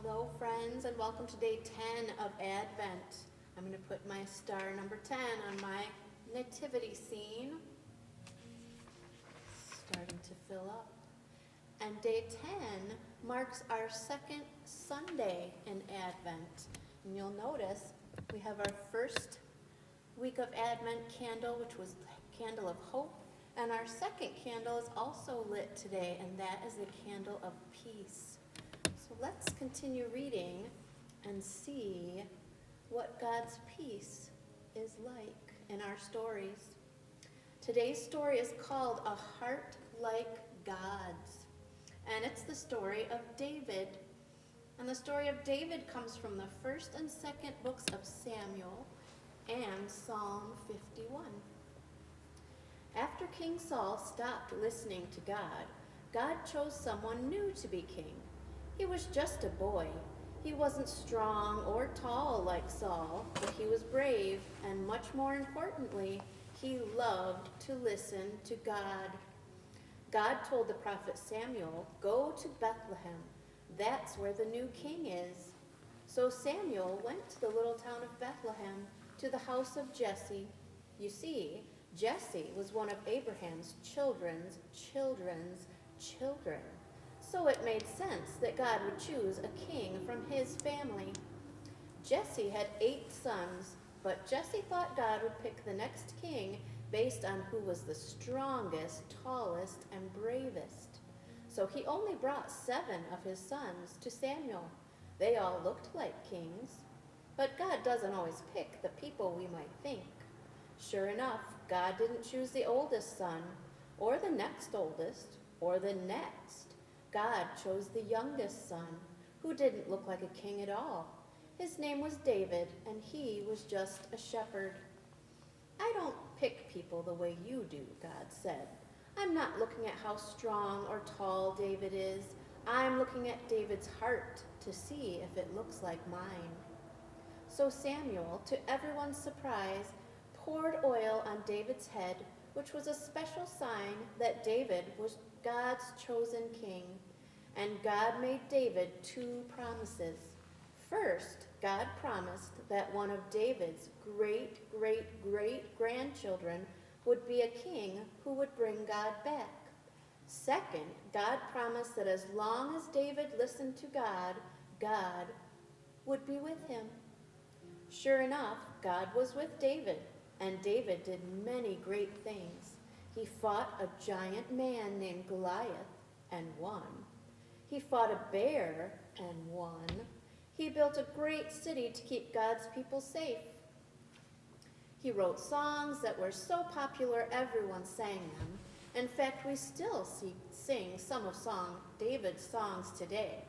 Hello friends, and welcome to day 10 of Advent. I'm going to put my star number 10 on my nativity scene. Starting to fill up. And day 10 marks our second Sunday in Advent. And you'll notice we have our first week of Advent candle, which was the candle of hope. And our second candle is also lit today, and that is the candle of peace. So let's continue reading and see what God's peace is like in our stories. Today's story is called A Heart Like God's, and it's the story of David. And the story of David comes from the first and second books of Samuel and Psalm 51. After King Saul stopped listening to God, God chose someone new to be king. He was just a boy. He wasn't strong or tall like Saul, but he was brave, and much more importantly, he loved to listen to God. God told the prophet Samuel, "Go to Bethlehem. That's where the new king is." So Samuel went to the little town of Bethlehem, to the house of Jesse. You see, Jesse was one of Abraham's children's children. So it made sense that God would choose a king from his family. Jesse had 8 sons, but Jesse thought God would pick the next king based on who was the strongest, tallest, and bravest. So he only brought 7 of his sons to Samuel. They all looked like kings. But God doesn't always pick the people we might think. Sure enough, God didn't choose the oldest son, or the next oldest, or the next. God chose the youngest son, who didn't look like a king at all. His name was David, and he was just a shepherd. "I don't pick people the way you do," God said. "I'm not looking at how strong or tall David is. I'm looking at David's heart to see if it looks like mine." So Samuel, to everyone's surprise, poured oil on David's head, which was a special sign that David was God's chosen king. And God made David 2 promises. First, God promised that one of David's great-great-great-grandchildren would be a king who would bring God back. Second, God promised that as long as David listened to God, God would be with him. Sure enough, God was with David, and David did many great things. He fought a giant man named Goliath and won. He fought a bear and won. He built a great city to keep God's people safe. He wrote songs that were so popular everyone sang them. In fact, we still sing some of David's songs today.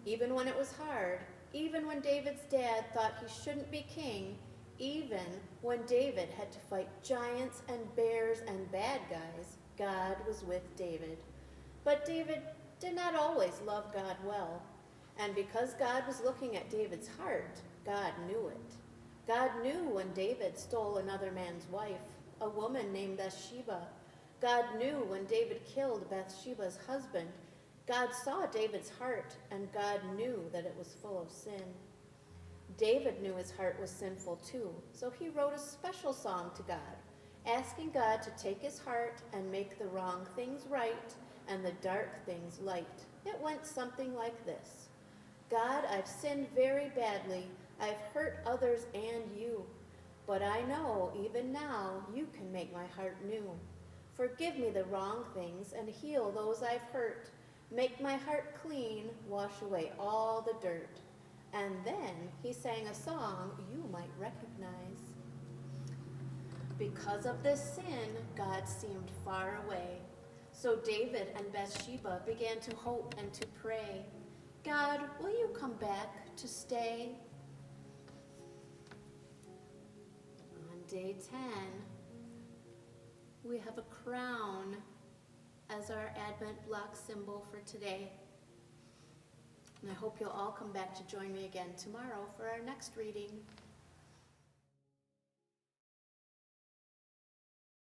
Even when it was hard, even when David's dad thought he shouldn't be king, even when David had to fight giants and bears and bad guys, God was with David. But David did not always love God well. And because God was looking at David's heart, God knew it. God knew when David stole another man's wife, a woman named Bathsheba. God knew when David killed Bathsheba's husband. God saw David's heart, and God knew that it was full of sin. David knew his heart was sinful too, so he wrote a special song to God, asking God to take his heart and make the wrong things right and the dark things light. It went something like this: "God, I've sinned very badly. I've hurt others and you. But I know, even now, you can make my heart new. Forgive me the wrong things and heal those I've hurt. Make my heart clean, wash away all the dirt." And then he sang a song you might recognize. Because of this sin, God seemed far away. So David and Bathsheba began to hope and to pray, "God, will you come back to stay?" On day 10, we have a crown as our Advent block symbol for today. And I hope you'll all come back to join me again tomorrow for our next reading.